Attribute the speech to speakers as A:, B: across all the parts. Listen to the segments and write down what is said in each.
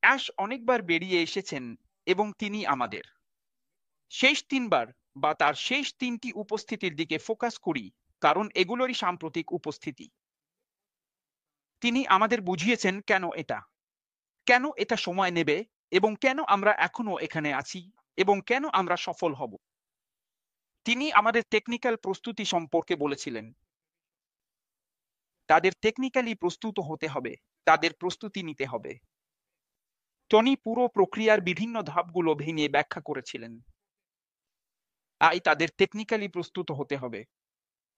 A: Ash অনেকবার বেরিয়ে এসেছেন এবং তিনি আমাদের শেষ 3বার বা তার শেষ 3টি উপস্থিতির দিকে ফোকাস করি, কারণ এগুলোরই সাম্প্রতিক উপস্থিতি। তিনি আমাদের বুঝিয়েছেন কেন এটা সময় নেবে এবং কেন আমরা এখনো এখানে আছি এবং কেন আমরা সফল হব। তিনি আমাদের টেকনিক্যাল প্রস্তুতি সম্পর্কে বলেছিলেন। তাদের টেকনিক্যালি প্রস্তুত হতে হবে, তাদের প্রস্তুতি নিতে হবে। টনি পুরো প্রক্রিয়ার বিভিন্ন ধাপগুলো ভেঙে ব্যাখ্যা করেছিলেন। তাদের টেকনিক্যালি প্রস্তুত হতে হবে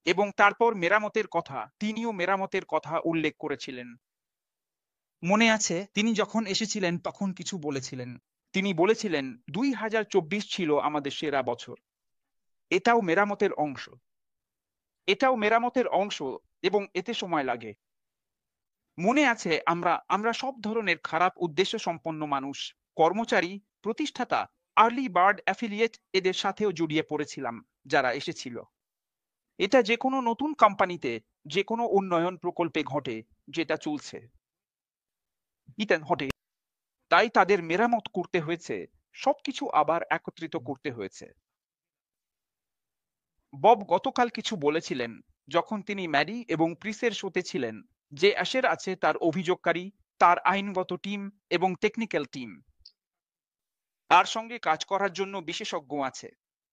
A: এবং তারপর মেরামতের কথা, তিনিও মেরামতের কথা উল্লেখ করেছিলেন। মনে আছে তিনি যখন এসেছিলেন তখন কিছু বলেছিলেন। তিনি বলেছিলেন 2024 ছিল আমাদের সেরা বছর। এটাও মেরামতের অংশ এবং এতে সময় লাগে। মনে আছে আমরা সব ধরনের খারাপ উদ্দেশ্য সম্পন্ন মানুষ, কর্মচারী, প্রতিষ্ঠাতা, আর্লি বার্ড অ্যাফিলিয়েট এদের সাথেও জড়িয়ে পড়েছিলাম যারা এসেছিল। এটা যে কোনো নতুন কোম্পানিতে, যে কোনো উন্নয়ন প্রকল্পে ঘটে যেটা চলছে। তাই তাদের মেরামত করতে হয়েছে, সবকিছু আবার একত্রিত করতে হয়েছে। বব গতকাল কিছু বলেছিলেন যখন তিনি ম্যাডি এবং প্রিসের শোতে ছিলেন, যে অ্যাশের আছে তার অভিযোগকারী, তার আইনগত টিম এবং টেকনিক্যাল টিম। তার সঙ্গে কাজ করার জন্য বিশেষজ্ঞ আছে।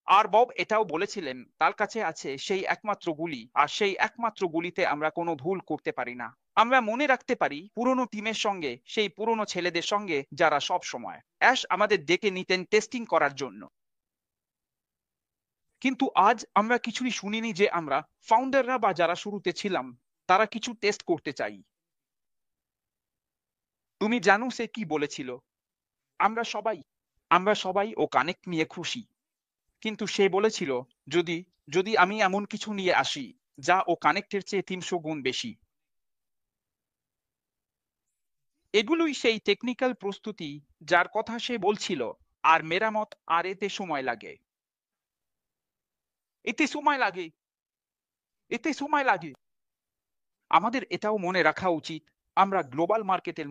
A: আর বব এটাও বলেছিলেন তার কাছে আছে সেই একমাত্র গুলি, আর সেই একমাত্র গুলিতে আমরা কোনো ভুল করতে পারি না। আমরা মনে রাখতে পারি পুরনো টিমের সঙ্গে, সেই পুরনো ছেলেদের সঙ্গে যারা সব সময় অ্যাশ আমাদের ডেকে নিতেন টেস্টিং করার জন্য। কিন্তু আজ আমরা কিছুই শুনিনি যে আমরা ফাউন্ডাররা বা যারা শুরুতে ছিলাম তারা কিছু টেস্ট করতে চাই। তুমি জানো সে কি বলেছিল? আমরা সবাই ও কানেক্ট নিয়ে খুশি, কিন্তু সে বলেছিল যদি আমি এমন কিছু নিয়ে আসি যা ও কানেক্টের চেয়ে 300 গুণ বেশি। এগুলোই সেই টেকনিক্যাল প্রস্তুতি যার কথা সে বলছিল। আর মেরামত, আর এতে সময় লাগে। আমাদের এটাও মনে রাখা উচিত, আমরা গ্লোবাল মার্কেটের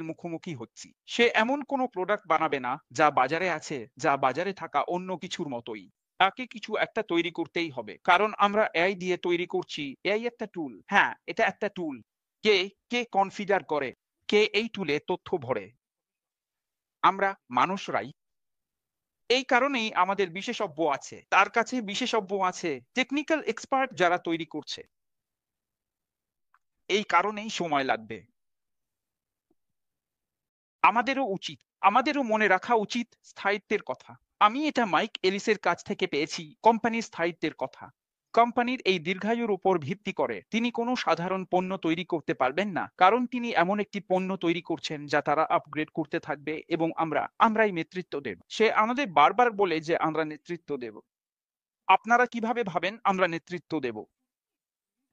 A: মুখোমুখি হচ্ছি। সে এমন কোনো প্রোডাক্ট বানাবে না যা বাজারে আছে, যা বাজারে থাকা অন্য কিছুর মতোই। তাকে কিছু একটা তৈরি করতেই হবে, কারণ আমরা এআই দিয়ে তৈরি করছি। এআই একটা টুল, হ্যাঁ এটা একটা টুল। কে কে কনফিগার করে, কে এই টুলে তথ্য ভরে? আমরা মানুষরাই। এই কারণেই আমাদের বিশেষজ্ঞ আছে, তার কাছে বিশেষজ্ঞ আছে, টেকনিক্যাল এক্সপার্ট যারা তৈরি করছে। এই কারণেই সময় লাগবে। আমাদেরও মনে রাখা উচিত স্থায়িত্বের কথা। আমি এটা মাইক এলিসের কাছ থেকে পেয়েছি, কোম্পানির স্থায়িত্বের কথা। কোম্পানির এই দীর্ঘায়ুর উপর ভিত্তি করে তিনি কোনো সাধারণ পণ্য তৈরি করতে পারবেন না, কারণ তিনি এমন একটি পণ্য তৈরি করছেন যা তারা আপগ্রেড করতে থাকবে এবং আমরাই নেতৃত্ব দেব। সে আমাদের বারবার বলে যে আমরা নেতৃত্ব দেব। আপনারা কিভাবে ভাবেন আমরা নেতৃত্ব দেব?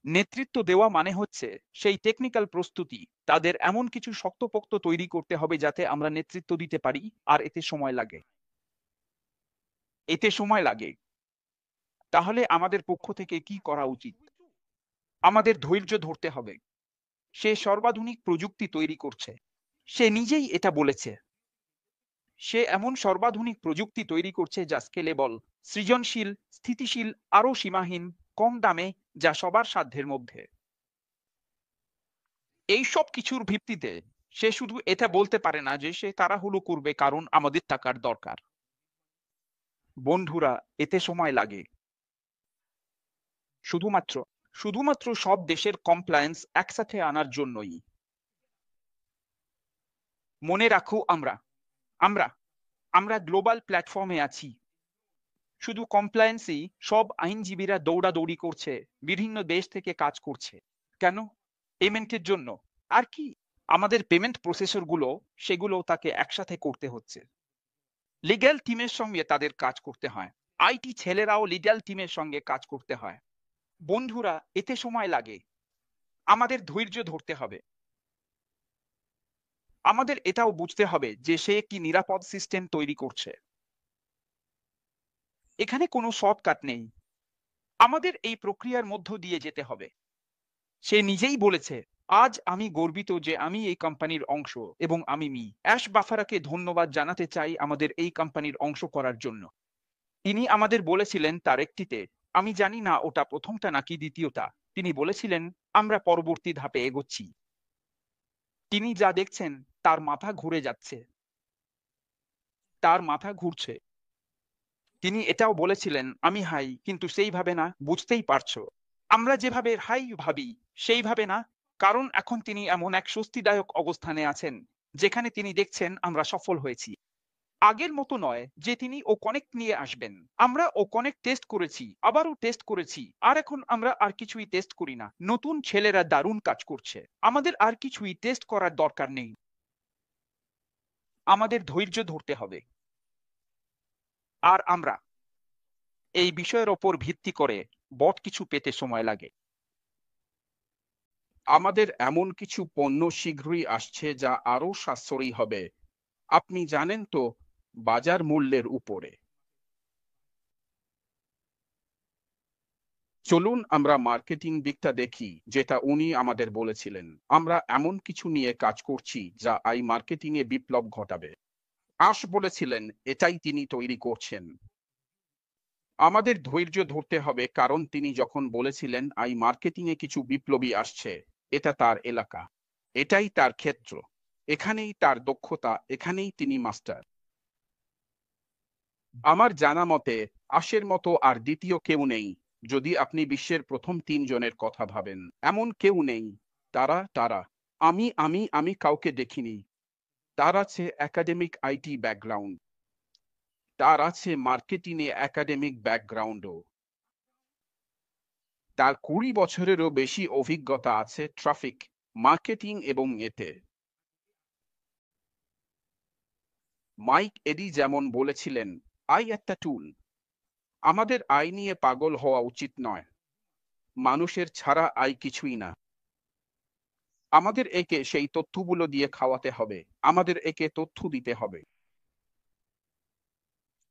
A: নেতৃত্ব দেওয়া মানে হচ্ছে সেই টেকনিক্যাল প্রস্তুতি। তাদের এমন কিছু শক্তপোক্ত তৈরি করতে হবে যাতে আমরা নেতৃত্ব দিতে পারি, আর এতে সময় লাগে। তাহলে আমাদের পক্ষ থেকে কি করা উচিত? আমাদের ধৈর্য ধরতে হবে। সে সর্বাধুনিক প্রযুক্তি তৈরি করছে, সে নিজেই এটা বলেছে। সে এমন সর্বাধুনিক প্রযুক্তি তৈরি করছে যা স্কেলেবল, সৃজনশীল, স্থিতিশীল, আরো সীমাহীন, কম দামে, যা সবার সাধ্যের মধ্যে। এই সব কিছুর ভিত্তিতে সে শুধু এটা বলতে পারে না যে সে তাড়াহুড়ো করবে কারণ আমাদের টাকার দরকার। বন্ধুরা, এতে সময় লাগে। শুধুমাত্র সব দেশের কমপ্লায়েন্স একসাথে আনার জন্যই। মনে রাখো আমরা আমরা গ্লোবাল প্ল্যাটফর্মে আছি। শুধু কমপ্লায়েন্সই সব আইনজীবীরা দৌড়াদৌড়ি করছে, বিভিন্ন দেশ থেকে কাজ করছে। কেন? পেমেন্টের জন্য। আর কি? আমাদের পেমেন্ট প্রসেসরগুলো, সেগুলো তাকে একসাথে করতে হচ্ছে। লিগ্যাল টিমের সঙ্গে তাদের কাজ করতে হয়। আইটি ছেলেরাও লিগ্যাল টিমের সঙ্গে কাজ করতে হয়। বন্ধুরা, এতে সময় লাগে। আমাদের ধৈর্য ধরতে হবে। আমাদের এটাও বুঝতে হবে যে সে কি নিরাপদ সিস্টেম তৈরি করছে। এখানে কোনো শর্টকাট নেই। আমাদের এই প্রক্রিয়ার মধ্য দিয়ে যেতে হবে। সে নিজেই বলেছে আজ আমি গর্বিত যে আমি এই কোম্পানির অংশ এবং আমি অ্যাশ বাফারাকে ধন্যবাদ জানাতে চাই আমাদের এই কোম্পানির অংশ করার জন্য। তিনি আমাদের বলেছিলেন তার একটিতে, আমি জানি না ওটা প্রথমটা নাকি দ্বিতীয়টা, তিনি বলেছিলেন আমরা পরবর্তী ধাপে এগোচ্ছি। তিনি যা দেখছেন তার মাথা ঘুরে যাচ্ছে, তার মাথা ঘুরছে। তিনি এটাও বলেছিলেন আমি হাই, কিন্তু সেইভাবে না, বুঝতেই পারছো। আমরা যেভাবে হাই ভাবি সেইভাবে না, কারণ এখন তিনি এমন এক স্বস্তিদায়ক অবস্থানে আছেন যেখানে তিনি দেখছেন আমরা সফল হয়েছি। আগের মতো নয় যে তিনি ও কনেক্ট নিয়ে আসবেন। আমরা ও কনেক্ট টেস্ট করেছি, আবারও টেস্ট করেছি, আর এখন আমরা আর কিছুই টেস্ট করি না। নতুন ছেলেরা দারুণ কাজ করছে, আমাদের আর কিছুই টেস্ট করার দরকার নেই। আমাদের ধৈর্য ধরতে হবে। আর আমরা এই বিষয়ের ওপর ভিত্তি করে বট কিছু পেতে সময় লাগে।
B: আমাদের এমন কিছু পণ্য শীঘ্রই আসছে যা আরো সাশ্রয়ী হবে, আপনি জানেন তো, বাজার মূল্যের উপরে। চলুন আমরা মার্কেটিং দিকটা দেখি, যেটা উনি আমাদের বলেছিলেন। আমরা এমন কিছু নিয়ে কাজ করছি যা এই মার্কেটিং এ বিপ্লব ঘটাবে। আশ বলেছিলেন এটাই তিনি তৈরি করছেন। আমাদের ধৈর্য ধরতে হবে, কারণ তিনি যখন বলেছিলেন এই মার্কেটিং এ কিছু বিপ্লবী আসছে, এটা তার এলাকা, এটাই তার ক্ষেত্র, এখানেই তার দক্ষতা, এখানেই তিনি মাস্টার। আমার জানা মতে আশের মতো আর দ্বিতীয় কেউ নেই। যদি আপনি বিশ্বের প্রথম 3 জনের কথা ভাবেন, এমন কেউ নেই। তারা তারা আমি কাউকে দেখিনি। তার আছে একাডেমিক আইটি ব্যাকগ্রাউন্ড, তার আছে মার্কেটিং এ একাডেমিক ব্যাকগ্রাউন্ডও, তার 20 বছরেরও বেশি অভিজ্ঞতা আছে ট্রাফিক, মার্কেটিং এবং এতে। মাইক এডি যেমন বলেছিলেন, আই একটা টুল। আমাদের আয় নিয়ে পাগল হওয়া উচিত নয়। মানুষের ছাড়া আয় কিছুই না। আমাদের একে সেই তথ্যগুলো দিয়ে খাওয়াতে হবে, আমাদের একে তথ্য দিতে হবে।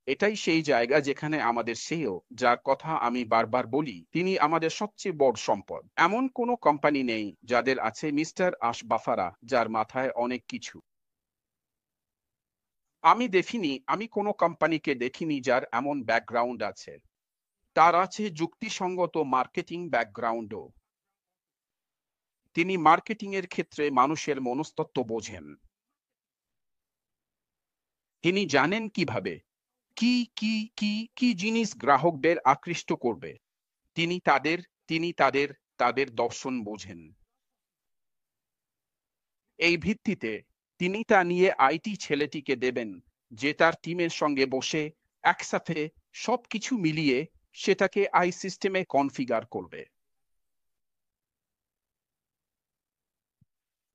B: এটাই সেই জায়গা যেখানে আমাদের সেও, যার কথা আমি বারবার বলি, তিনি আমাদের সবচেয়ে বড় সম্পদ। এমন কোনো কোম্পানি নেই যাদের আছে মিস্টার আশ বাফারা, যার মাথায় অনেক কিছু। আমি কোনো কোম্পানিকে দেখিনি যার এমন ব্যাকগ্রাউন্ড আছে। তার আছে যুক্তিসঙ্গত মার্কেটিং ব্যাকগ্রাউন্ডও। তিনি মার্কেটিং এর ক্ষেত্রে মানুষের মনস্তত্ত্ব বোঝেন। তিনি জানেন কিভাবে কি কি কি কি জিনিস গ্রাহকদের আকৃষ্ট করবে। তিনি তাদের তিনি তাদের তাদের দর্শন বোঝেন। এই ভিত্তিতে তিনি তা নিয়ে আইটি ছেলেটিকে দেবেন, যে তার টিমের সঙ্গে বসে একসাথে সবকিছু মিলিয়ে সেটাকে আই সিস্টেমে কনফিগার করবে।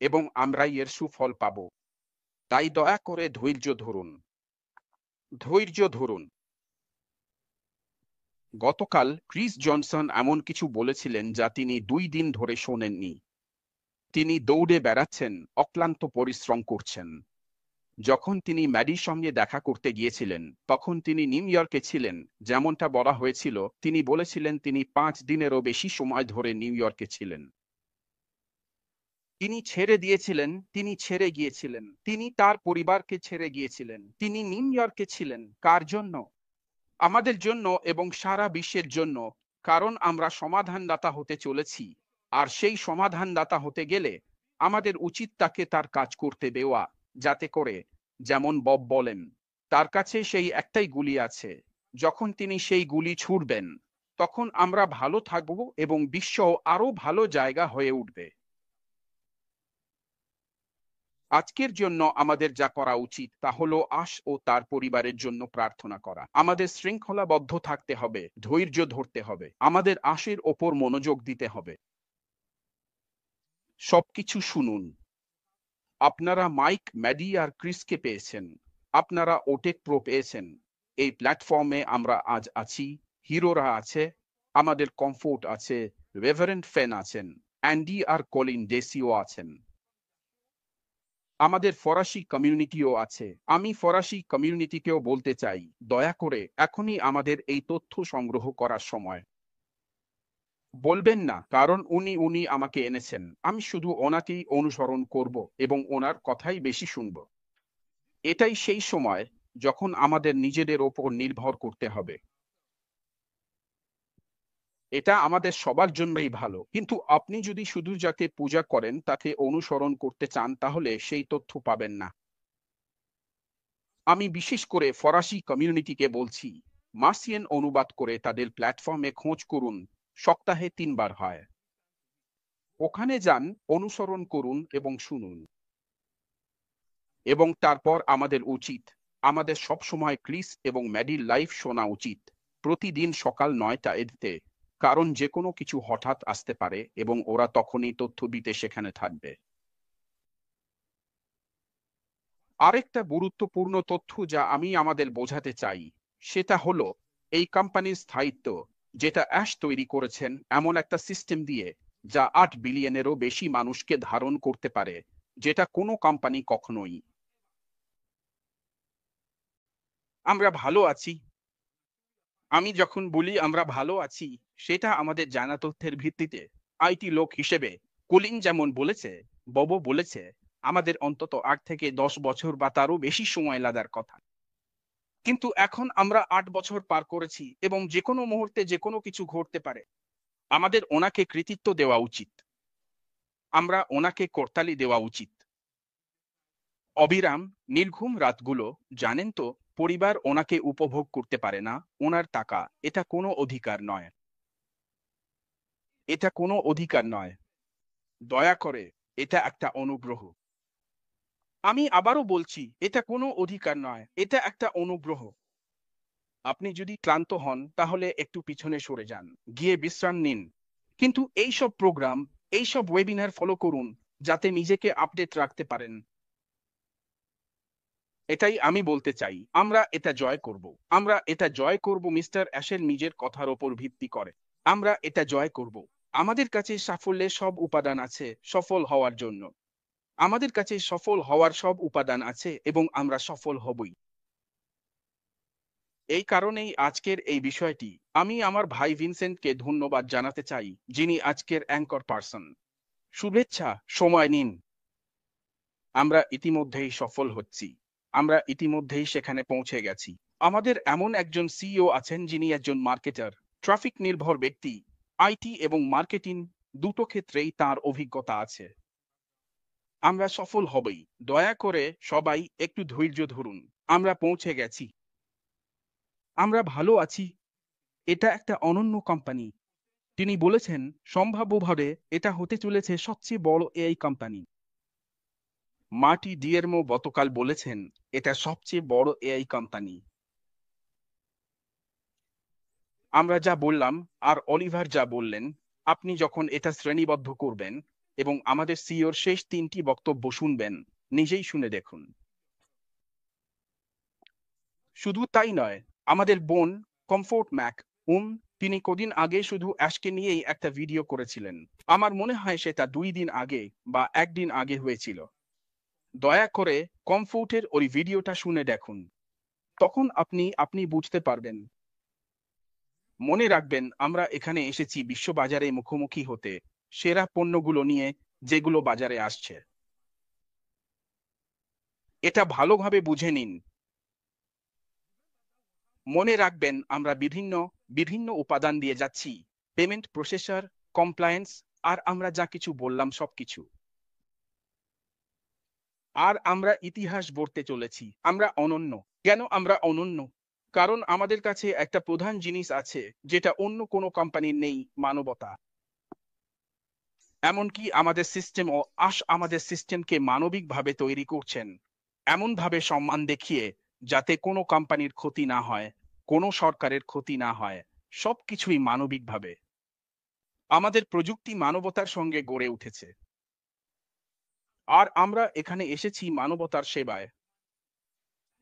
B: এবং আমরাই এর সুফল পাব। তাই দয়া করে ধৈর্য ধরুন, ধৈর্য ধরুন। গতকাল ক্রিস জনসন এমন কিছু বলেছিলেন যা তিনি 2 দিন ধরে শোনেননি। তিনি দৌড়ে বেড়াচ্ছেন, অক্লান্ত পরিশ্রম করছেন। যখন তিনি ম্যাডির সঙ্গে দেখা করতে গিয়েছিলেন, তখন তিনি নিউ ইয়র্কে ছিলেন। যেমনটা বলা হয়েছিল, তিনি বলেছিলেন তিনি 5 দিনেরও বেশি সময় ধরে নিউ ইয়র্কে ছিলেন। তিনি ছেড়ে দিয়েছিলেন, তিনি ছেড়ে গিয়েছিলেন, তিনি তার পরিবারকে ছেড়ে গিয়েছিলেন। তিনি নিউ ইয়র্কে ছিলেন কার জন্য? আমাদের জন্য এবং সারা বিশ্বের জন্য, কারণ আমরা সমাধানদাতা হতে চলেছি। আর সেই সমাধানদাতা হতে গেলে আমাদের উচিত তাকে তার কাজ করতে দেওয়া, যাতে করে, যেমন বব বলেন, তার কাছে সেই একটাই গুলি আছে। যখন তিনি সেই গুলি ছুড়বেন, তখন আমরা ভালো থাকব এবং বিশ্ব আরো ভালো জায়গা হয়ে উঠবে। আজকের জন্য আমাদের যা করা উচিত তা হলো আশ ও তার পরিবারের জন্য প্রার্থনা করা। আমাদের শৃঙ্খলাবদ্ধ থাকতে হবে, ধৈর্য ধরতে হবে, আমাদের আশের ওপর মনোযোগ দিতে হবে। সবকিছু শুনুন। আপনারা মাইক, ম্যাডি আর ক্রিসকে পেয়েছেন। আপনারা ওটেক প্রো পেয়েছেন। এই প্ল্যাটফর্মে আমরা আজ আছি। হিরোরা আছে, আমাদের কমফোর্ট আছে, রেভারেন্ট ফেন আছেন, অ্যান্ডি আর কলিন ডেসিও আছেন। আমাদের ফরাসি কমিউনিটিও আছে। আমি ফরাসি কমিউনিটিকেও বলতে চাই, দয়া করে এখনই আমাদের এই তথ্য সংগ্রহ করার সময়। বলবেন না, কারণ উনি আমাকে এনেছেন। আমি শুধু ওনাকেই অনুসরণ করব এবং ওনার কথাই বেশি শুনব। এটাই সেই সময় যখন আমাদের নিজেদের ওপর নির্ভর করতে হবে। এটা আমাদের সবার জন্যই ভালো। কিন্তু আপনি যদি শুধু যাকে পূজা করেন তাকে অনুসরণ করতে চান, তাহলে সেই তথ্য পাবেন না। আমি বিশেষ করে ফরাসি কমিউনিটিকে বলছি, মার্সিয়ান অনুবাদ করে তাদের প্ল্যাটফর্মে খোঁজ করুন। সপ্তাহে ৩ বার হয়। ওখানে যান, অনুসরণ করুন এবং শুনুন। এবং তারপর আমাদের উচিত, আমাদের সবসময় ক্রিস এবং ম্যাডির লাইভ শোনা উচিত। প্রতিদিন সকাল ৯টায়, কারণ যে কোনো কিছু হঠাৎ আসতে পারে এবং ওরা তখনই তথ্য দিতে সেখানে থাকবে। আরেকটা গুরুত্বপূর্ণ তথ্য যা আমি আমাদের বোঝাতে চাই, সেটা হলো এই কোম্পানির স্থায়িত্ব, যেটা অ্যাশ তৈরি করেছেন এমন একটা সিস্টেম দিয়ে, যা ৮ বিলিয়নেরও বেশি মানুষকে ধারণ করতে পারে, যেটা কোনো কোম্পানি কখনোই। আমরা ভালো আছি। আমি যখন বলি আমরা ভালো আছি, সেটা আমাদের জানা তথ্যের ভিত্তিতে। আইটি লোক হিসেবে কলিন যেমন বলেছে, ববো বলেছে, আমাদের অন্তত ৮ থেকে ১০ বছর বা তারও বেশি সময় লাগার কথা। কিন্তু এখন আমরা ৮ বছর পার করেছি এবং যে কোনো মুহূর্তে যে কোনো কিছু ঘটতে পারে। আমাদের ওনাকে কৃতিত্ব দেওয়া উচিত। আমরা ওনাকে করতালি দেওয়া উচিত। অবিরাম নির্ঘুম রাতগুলো, জানেন তো, পরিবার ওনাকে উপভোগ করতে পারে না। ওনার টাকা, এটা কোনো অধিকার নয়। এটা কোনো অধিকার নয়। দয়া করে, এটা একটা অনুগ্রহ। আমি আবারও বলছি, এটা কোনো অধিকার নয়, এটা একটা অনুগ্রহ। আপনি যদি ক্লান্ত হন তাহলে একটু পিছনে সরে যান, গিয়ে বিশ্রাম নিন। কিন্তু এইসব প্রোগ্রাম, এইসব ওয়েবিনার ফলো করুন, যাতে নিজেকে আপডেট রাখতে পারেন। এটাই আমি বলতে চাই, আমরা এটা জয় করব। আমরা এটা জয় করব মিস্টার অ্যাশের নিজের কথার ওপর ভিত্তি করে। আমরা এটা জয় করব। আমাদের কাছে সাফল্যের সব উপাদান আছে সফল হওয়ার জন্য। আমাদের কাছে সফল হওয়ার সব উপাদান আছে এবং আমরা সফল হবই। এই কারণেই আজকের এই বিষয়টি আমি আমার ভাই ভিনসেন্টকে ধন্যবাদ জানাতে চাই, যিনি আজকের অ্যাঙ্কর পারসন। শুভেচ্ছা, সময় নিন। আমরা ইতিমধ্যেই সফল হচ্ছি। আমরা ইতিমধ্যেই সেখানে পৌঁছে গেছি। আমাদের এমন একজন সিইও আছেন যিনি একজন মার্কেটার, ট্রাফিক নির্ভর ব্যক্তি। আইটি এবং মার্কেটিং দুটো ক্ষেত্রেই তার অভিজ্ঞতা আছে। আমরা সফল হবই। দয়া করে সবাই একটু ধৈর্য ধরুন। আমরা পৌঁছে গেছি। আমরা ভালো আছি। এটা একটা অনন্য কোম্পানি। তিনি বলেছেন, সম্ভাব্যভাবে এটা হতে চলেছে সবচেয়ে বড় এআই কোম্পানি। মার্টি ডিয়েরমো গতকাল বলেছেন, এটা সবচেয়ে বড় এআই কোম্পানি। আমরা যা বললাম আর অলিভার যা বললেন, আপনি যখন এটা শ্রেণীবদ্ধ করবেন এবং আমাদের সিইওর শেষ ৩টি বক্তব্য শুনবেন, নিজেই শুনে দেখুন। শুধু তাই নয়, আমাদের বোন কমফোর্ট ম্যাক তিনি কদিন আগে শুধু অ্যাশকে নিয়েই একটা ভিডিও করেছিলেন। আমার মনে হয় সেটা ২ দিন আগে বা ১ দিন আগে হয়েছিল। দয়া করে কমফোর্টের ওই ভিডিওটা শুনে দেখুন। তখন আপনি বুঝতে পারবেন। মনে রাখবেন, আমরা এখানে এসেছি বিশ্ববাজারে মুখোমুখি হতে, সেরা পণ্যগুলো নিয়ে যেগুলো বাজারে আসছে। এটা ভালোভাবে বুঝে নিন। মনে রাখবেন, আমরা বিভিন্ন বিভিন্ন উপাদান দিয়ে যাচ্ছি, পেমেন্ট প্রসেসর, কমপ্লায়েন্স, আর আমরা যা কিছু বললাম সবকিছু। আর আমরা ইতিহাস গড়তে চলেছি। আমরা অনন্য। কেন আমরা অনন্য? কারণ আমাদের কাছে একটা প্রধান জিনিস আছে যেটা অন্য কোনো কোম্পানির নেই, মানবতা। এমনকি আমাদের সিস্টেম ও আমাদের সিস্টেমকে মানবিকভাবে তৈরি করছেন, এমনভাবে সম্মান দেখিয়ে যাতে কোনো কোম্পানির ক্ষতি না হয়, কোনো সরকারের ক্ষতি না হয়, সবকিছুই মানবিকভাবে। আমাদের প্রযুক্তি মানবতার সঙ্গে গড়ে উঠেছে। আর আমরা এখানে এসেছি মানবতার সেবায়।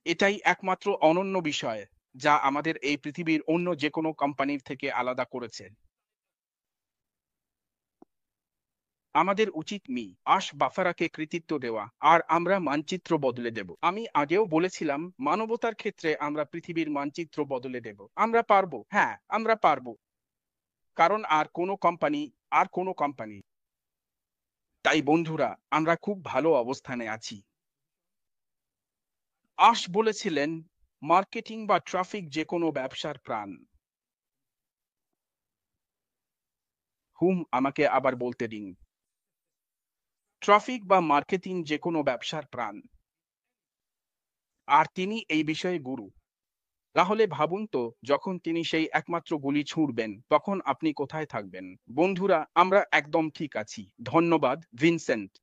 B: এটাই একমাত্র অনন্য বিষয় যা আমাদের এই পৃথিবীর অন্য যে কোনো কোম্পানির থেকে আলাদা করেছে। আমাদের উচিত বাফারাকে কৃতিত্ব দেওয়া, আর আমরা মানচিত্র বদলে দেব। আমি আগেও বলেছিলাম, মানবতার ক্ষেত্রে আমরা পৃথিবীর মানচিত্র বদলে দেব। আমরা পারবো। হ্যাঁ, আমরা পারবো। কারণ আর কোনো কোম্পানি। তাই বন্ধুরা, আমরা খুব ভালো অবস্থানে আছি। আশ বলেছিলেন, মার্কেটিং বা ট্রাফিক যে কোনো ব্যবসার প্রাণ। আমাকে আবার বলতে দিন। ট্রাফিক বা মার্কেটিং যে কোনো ব্যবসার প্রাণ। আর তিনি এই বিষয়ে গুরু। তাহলে ভাবুন তো, যখন তিনি সেই একমাত্র গুলি ছুঁড়বেন, তখন আপনি কোথায় থাকবেন? বন্ধুরা, আমরা একদম ঠিক আছি। ধন্যবাদ, ভিনসেন্ট।